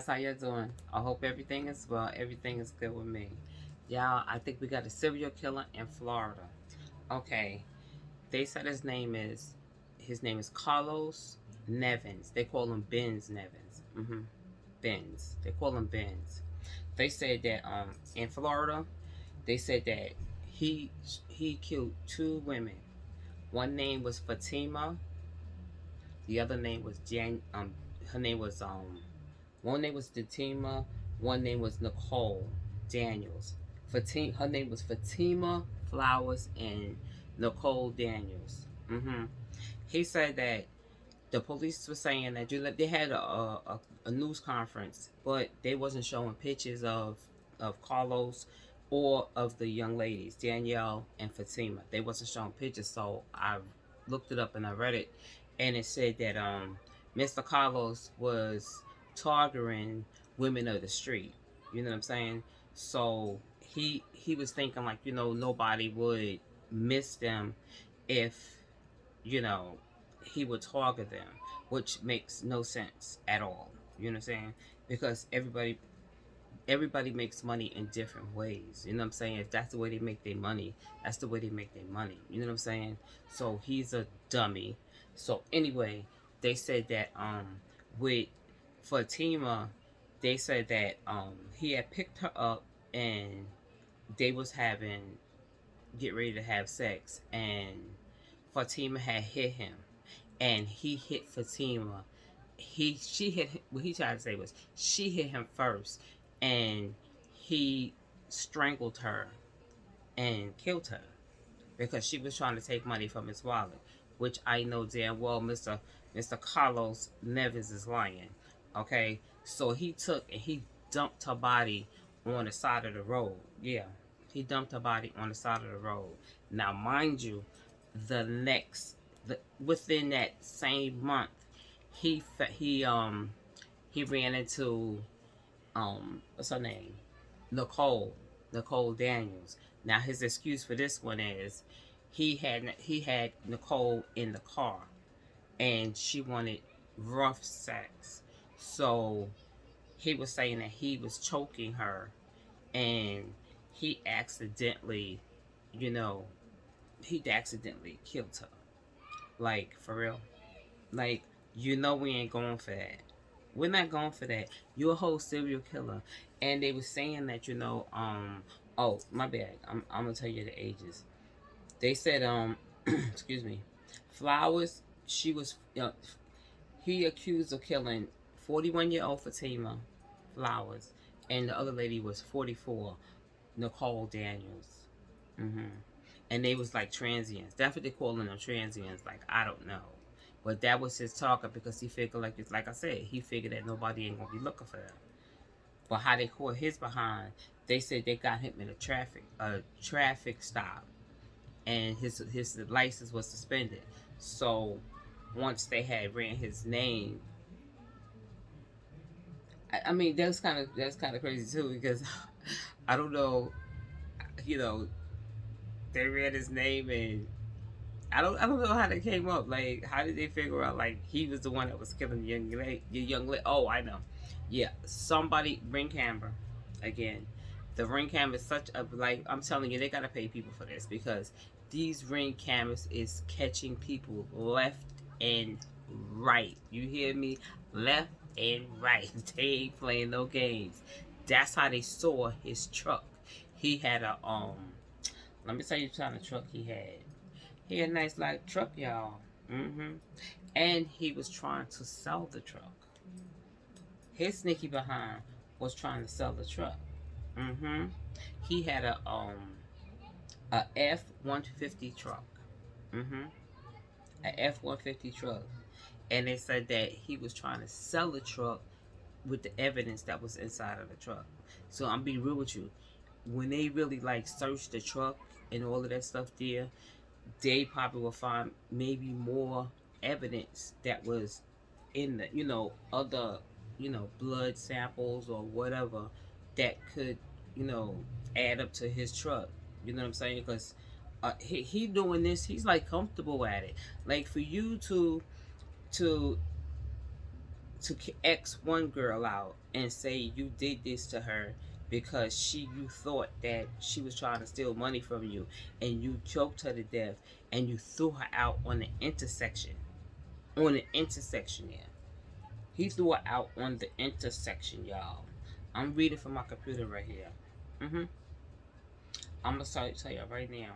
How you doing? I hope everything is well. Everything is good with me. Y'all, I think we got a serial killer in Florida. Okay. They said his name is Carlos Nevins. They call him Benz Nevins. Benz. They call him Benz. They said that in Florida, they said that he he killed two women. One name was Fatima. The other name was Jan. Her name was One name was Fatima. One name was Nicole Daniels. Her name was Fatima Flowers and Nicole Daniels. He said that the police were saying that they had a news conference, but they wasn't showing pictures of Carlos or of the young ladies, Danielle and Fatima. They wasn't showing pictures, so I looked it up and I read it, and it said that Mr. Carlos was targeting women of the street. You know what I'm saying? So he was thinking like nobody would miss them if you know he would target them, which makes no sense at all. You know what I'm saying? Because everybody makes money in different ways. You know what I'm saying? If that's the way they make their money, that's the way they make their money. You know what I'm saying? So he's a dummy. So anyway, they said that with Fatima, they said that he had picked her up and they was having get ready to have sex, and Fatima had hit him and he hit Fatima. She hit what he tried to say was she hit him first, and he strangled her and killed her because she was trying to take money from his wallet, which I know damn well Mr. Carlos Neves is lying. Okay, so he took and he dumped her body on the side of the road. Yeah, he dumped her body on the side of the road. Now, mind you, the next within that same month, he he ran into what's her name, Nicole Daniels. Now his excuse for this one is he had Nicole in the car and she wanted rough sex, so he was saying that he was choking her and he accidentally, you know, he accidentally killed her. Like, for real. Like, we ain't going for that. We're not going for that. You're a whole serial killer. And they were saying that, oh, my bad. I'm gonna tell you the ages. They said, excuse me, Flowers, she was, he accused of killing 41-year-old Fatima Flowers, and the other lady was 44, Nicole Daniels. hmm And they was like transients. That's what they calling them, transients. Like, I don't know. But that was his talker because he figured, like I said, he figured that nobody ain't gonna be looking for them. But how they caught his behind, they said they got him in a traffic stop, and his license was suspended. So once they had ran his name, I mean that's kind of crazy too because I don't know, you know, they ran his name and I don't know how they came up. Like, how did they figure out like he was the one that was killing the young lady? Oh, I know. Yeah, somebody ring camera again. The ring camera is such a like. I'm telling you, they gotta pay people for this because these ring cameras is catching people left and right. You hear me? Left and right. They ain't playing no games. That's how they saw his truck. He had a Let me tell you the kind of truck he had. He had a nice light truck, y'all. And he was trying to sell the truck. His sneaky behind was trying to sell the truck. hmm He had a F-150 truck. hmm A F-150 truck. And they said that he was trying to sell the truck with the evidence that was inside of the truck. So I'm being real with you. When they really like searched the truck and all of that stuff there, they probably will find maybe more evidence that was in the other blood samples or whatever that could you know add up to his truck. You know what I'm saying? Because he doing this, he's like comfortable at it. Like, for you to to X one girl out and say you did this to her because you thought that she was trying to steal money from you, and you choked her to death, and you threw her out on the intersection. On the intersection there. He threw her out on the intersection, y'all. I'm reading from my computer right here. I'm gonna tell y'all right now.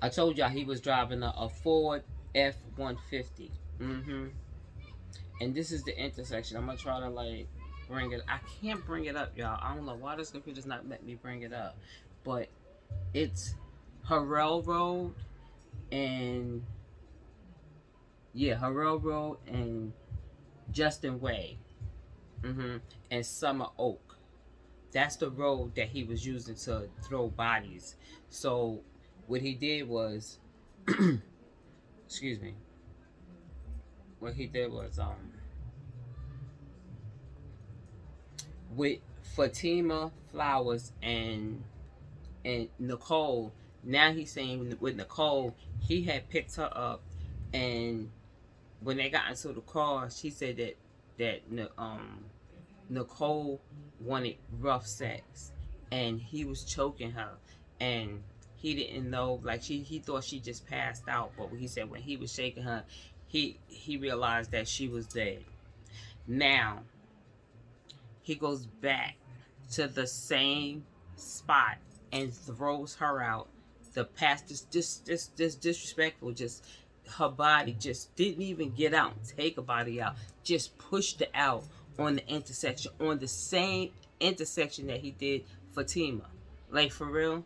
I told y'all he was driving a Ford F-150. And this is the intersection. I'm gonna try to like bring it. I can't bring it up, y'all. I don't know why this computer's not letting me bring it up, but it's Harrell Road and Harrell Road and Justin Way, and Summer Oak. That's the road that he was using to throw bodies. So what he did was, excuse me. What he did was with Fatima Flowers and Nicole. Now he's saying with Nicole, he had picked her up, and when they got into the car, she said that Nicole wanted rough sex, and he was choking her, and he didn't know, like he thought she just passed out, but he said when he was shaking her, he realized that she was dead. Now he goes back to the same spot and throws her out. The past this disrespectful, just her body just didn't even get out and take her body out, just pushed it out on the intersection, on the same intersection that he did Fatima. Like, for real,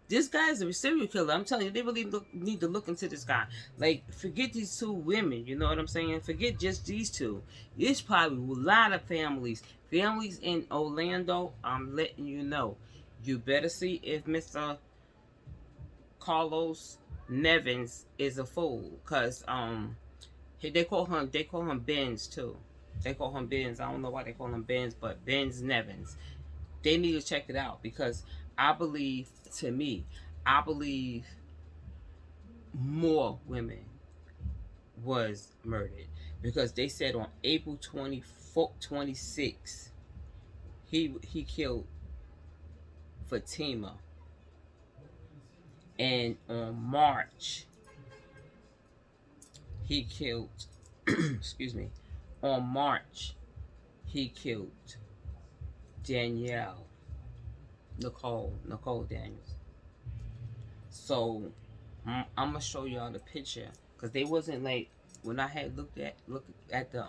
this guy is a serial killer. I'm telling you, they really need to look into this guy. Like, forget these two women, you know what I'm saying? Forget just these two. There's probably a lot of families in Orlando. I'm letting you know, you better see if Mr. Carlos Nevins is a fool, cause they call him Benz too. They call him Benz. I don't know why they call him Benz, but Benz Nevins. They need to check it out, because I believe more women was murdered, because they said on April 26th he killed Fatima, and on March he killed excuse me, on March he killed Nicole Daniels. So I'm gonna show y'all the picture, because they wasn't, like, when I had looked at the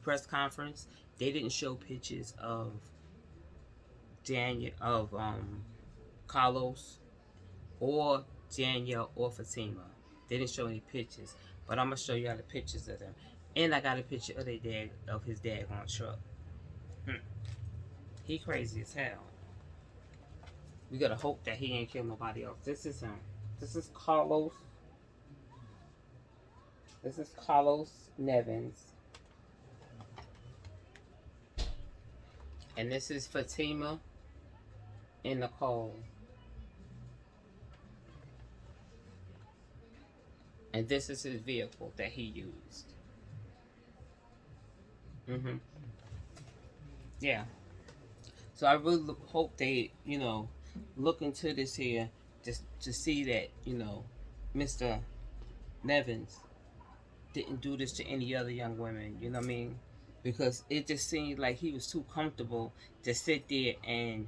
press conference, they didn't show pictures of Carlos or Danielle or Fatima. They didn't show any pictures, but I'm gonna show y'all the pictures of them, and I got a picture of his dad on truck. He crazy as hell. We gotta hope that he ain't kill nobody else. This is him. This is Carlos. This is Carlos Nevins. And this is Fatima and Nicole. And this is his vehicle that he used. Yeah. So I really hope they, look into this here, just to see that, Mr. Nevins didn't do this to any other young women, you know what I mean? Because it just seemed like he was too comfortable to sit there and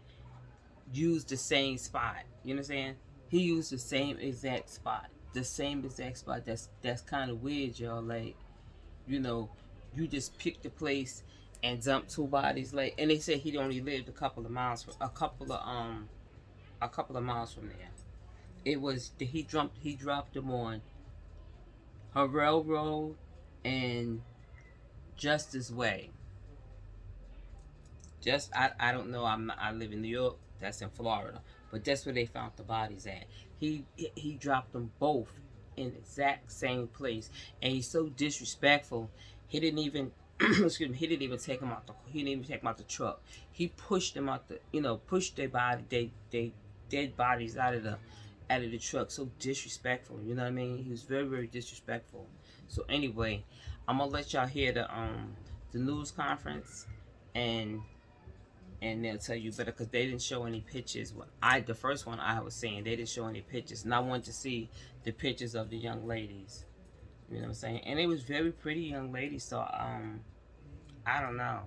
use the same spot. You know what I'm saying? He used the same exact spot. That's kind of weird, y'all. Like, you just picked the place and dumped two bodies. Like, and they said he only lived a couple of miles from there. It was he dropped them on Harrell Road and Justice Way. I don't know. I live in New York. That's in Florida, but that's where they found the bodies at. He dropped them both in the exact same place, and he's so disrespectful. He didn't even excuse me. He didn't even take them out the truck. He pushed them out pushed their dead bodies out of the truck. So disrespectful. You know what I mean? He was very, very disrespectful. So anyway, I'm gonna let y'all hear the news conference, and they'll tell you better because they didn't show any pictures. The first one I was saying they didn't show any pictures, and I wanted to see the pictures of the young ladies. You know what I'm saying? And they was very pretty young ladies. So I don't know.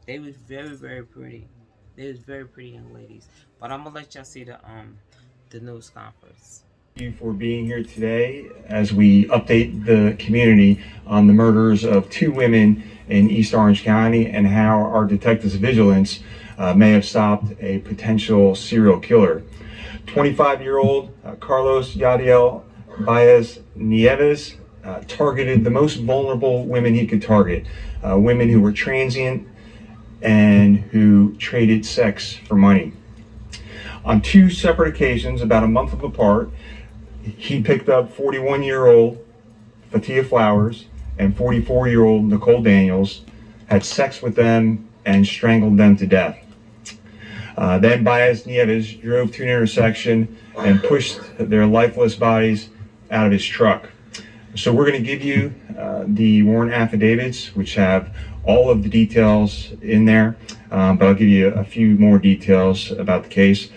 They was very very pretty. They was very pretty young ladies. But I'm gonna let y'all see the news conference. Thank you for being here today as we update the community on the murders of 2 women in East Orange County and how our detectives' vigilance may have stopped a potential serial killer. 25-year-old Carlos Yadiel Baez Nieves targeted the most vulnerable women he could target, women who were transient and who traded sex for money. On 2 separate occasions, about a month apart, he picked up 41-year-old Fatia Flowers and 44-year-old Nicole Daniels, had sex with them, and strangled them to death. Then Baez Nieves drove to an intersection and pushed their lifeless bodies out of his truck. So we're going to give you the warrant affidavits, which have all of the details in there, but I'll give you a few more details about the case.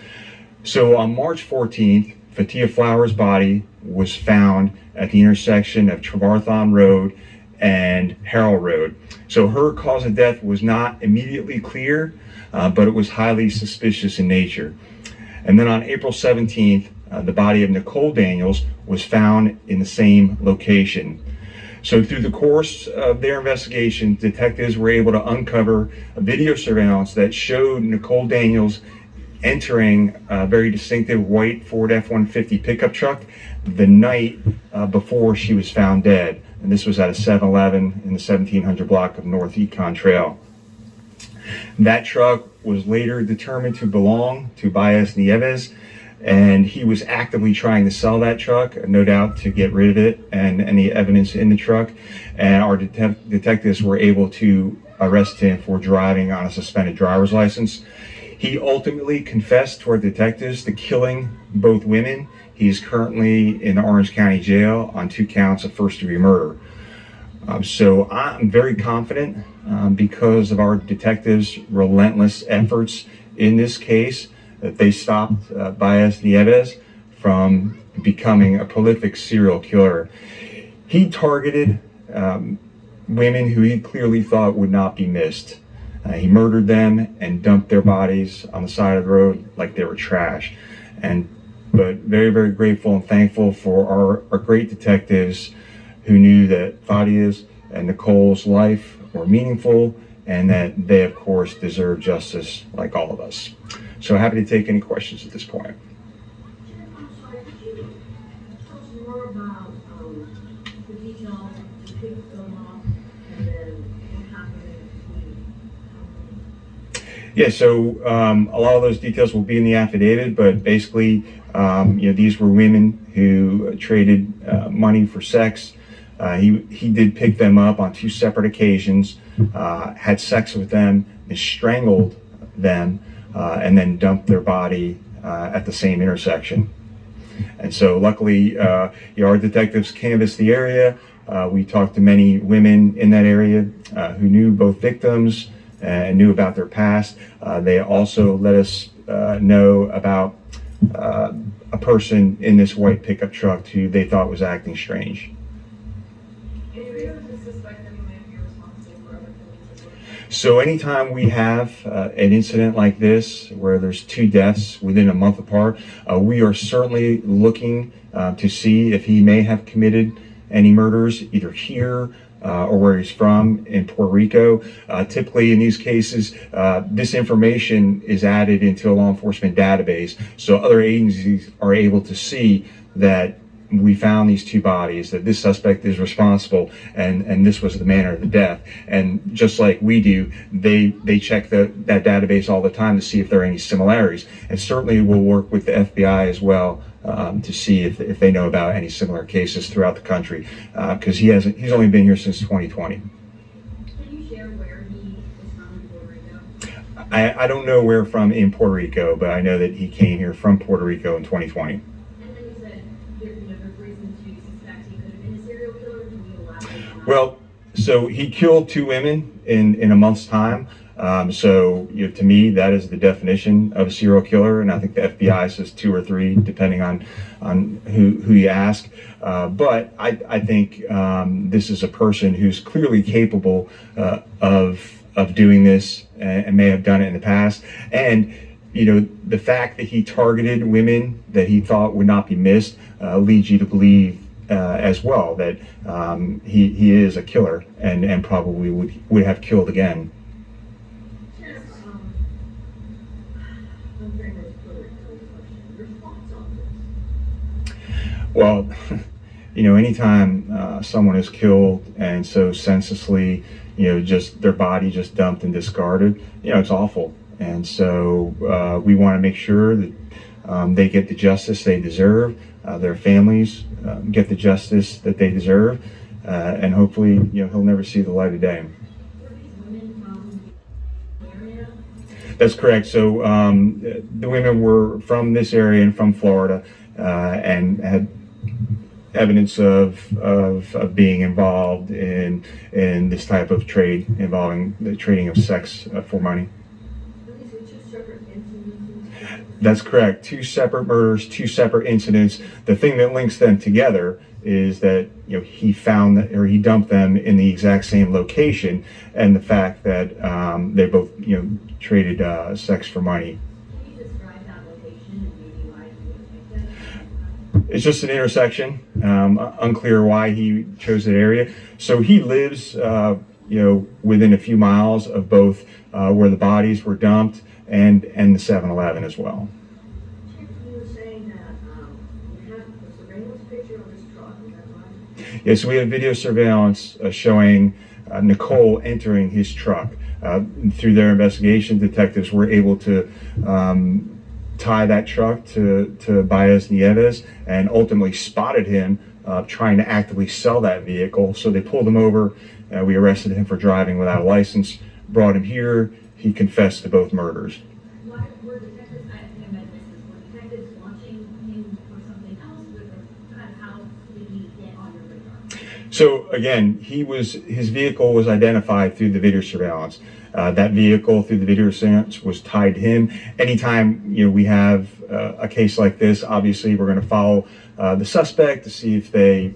So on March 14th, Fatia Flowers' body was found at the intersection of Trevarthon Road and Harrell Road. So her cause of death was not immediately clear, but it was highly suspicious in nature. And then on April 17th, the body of Nicole Daniels was found in the same location. So through the course of their investigation, detectives were able to uncover a video surveillance that showed Nicole Daniels entering a very distinctive white Ford F-150 pickup truck the night before she was found dead. And this was at a 7-Eleven in the 1700 block of North Econ Trail. That truck was later determined to belong to Baez Nieves, and he was actively trying to sell that truck, no doubt to get rid of it and any evidence in the truck. And our detectives were able to arrest him for driving on a suspended driver's license. He ultimately confessed to our detectives to killing both women. He is currently in the Orange County Jail on 2 counts of first-degree murder. So I'm very confident because of our detectives' relentless efforts in this case that they stopped Baez Nieves from becoming a prolific serial killer. He targeted women who he clearly thought would not be missed. He murdered them and dumped their bodies on the side of the road like they were trash. But very, very grateful and thankful for our great detectives who knew that Fatia's and Nicole's life were meaningful and that they, of course, deserve justice like all of us. So happy to take any questions at this point. Yeah, so a lot of those details will be in the affidavit, but basically, these were women who traded money for sex. He did pick them up on 2 separate occasions, had sex with them, and strangled them, and then dumped their body at the same intersection. And so luckily, our detectives canvassed the area. We talked to many women in that area who knew both victims and knew about their past. They also let us know about a person in this white pickup truck who they thought was acting strange. So anytime we have an incident like this where there's 2 deaths within a month apart, we are certainly looking to see if he may have committed any murders either here or where he's from in Puerto Rico. Typically in these cases, this information is added into a law enforcement database, so other agencies are able to see that we found these 2 bodies, that this suspect is responsible, and this was the manner of the death. And just like we do, they check that database all the time to see if there are any similarities. And certainly we'll work with the FBI as well to see if they know about any similar cases throughout the country, because he's only been here since 2020. Can you share where he is from in Puerto Rico? I don't know where from in Puerto Rico, but I know that he came here from Puerto Rico in 2020. Well, So he killed 2 women in a month's time. So to me, that is the definition of a serial killer, and I think the FBI says 2 or 3, depending on who you ask. But I think this is a person who's clearly capable of doing this and may have done it in the past. And the fact that he targeted women that he thought would not be missed leads you to believe as well that he is a killer and probably would have killed again. Sheriff, I'm very much clear on the question. Your thoughts on this? Well, anytime someone is killed and so senselessly, just their body just dumped and discarded, it's awful. And so we want to make sure that they get the justice they deserve. Their families get the justice that they deserve, and hopefully, he'll never see the light of day. Were these women from the area? That's correct. So the women were from this area and from Florida, and had evidence of being involved in this type of trade involving the trading of sex for money. These were two separate incidents? That's correct. 2 separate murders, 2 separate incidents. The thing that links them together is that he found that, or he dumped them in the exact same location, and the fact that they both traded sex for money. Can you describe that location and maybe why you would pick that? It's just an intersection. Unclear why he chose that area. So he lives, within a few miles of both where the bodies were dumped and the 7-Eleven as well. Chief, you were saying that you have a surveillance picture of this truck, is that right? Yes, we have video surveillance showing Nicole entering his truck. Through their investigation, detectives were able to tie that truck to Baez Nieves and ultimately spotted him trying to actively sell that vehicle. So they pulled him over. We arrested him for driving without a license, brought him here. He confessed to both murders. Why were detectives, I think I meant this, were detectives watching him for something else, or kind of how did he get on your radar? So again, his vehicle was identified through the video surveillance. That vehicle through the video surveillance was tied to him. Anytime we have a case like this, obviously we're going to follow the suspect to see if they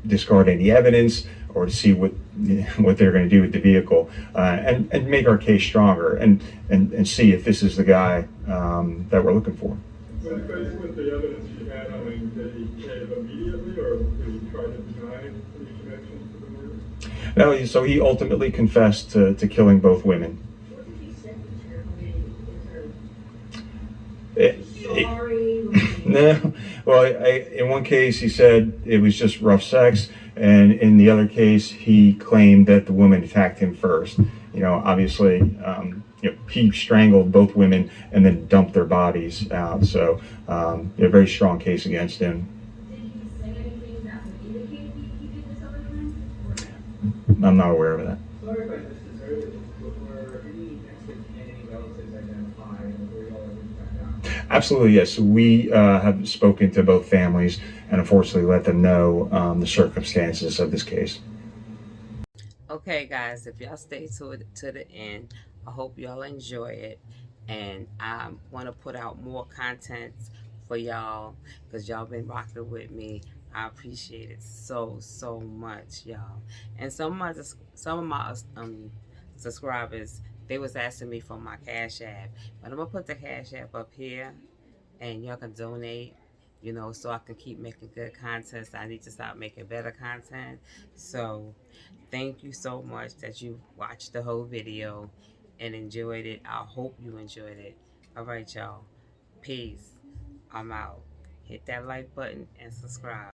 discard any evidence or to see what they're going to do with the vehicle and make our case stronger and see if this is the guy that we're looking for. When faced with the evidence you had, did he cave immediately, or did he try to deny any connection to the murder? No, so he ultimately confessed to killing both women. What did he say, Sheriff? I mean, It- is there sorry? Was he- No, well, in one case he said it was just rough sex, and in the other case he claimed that the woman attacked him first. Obviously, he strangled both women and then dumped their bodies out. So, a very strong case against him. Did he say anything that would indicate he did this other crime? I'm not aware of that. Sorry if I missed this earlier, but were any experts and any relatives identified, and were you all able to track down? Absolutely, yes. We have spoken to both families and unfortunately let them know the circumstances of this case. Okay, guys, if y'all stay to the end, I hope y'all enjoy it, and I want to put out more content for y'all because y'all been rocking with me. I appreciate it so much, y'all. And some of my subscribers, they was asking me for my Cash App, but I'm gonna put the Cash App up here, and y'all can donate. So I can keep making good content. I need to start making better content. So thank you so much that you watched the whole video and enjoyed it. I hope you enjoyed it. All right, y'all. Peace. I'm out. Hit that like button and subscribe.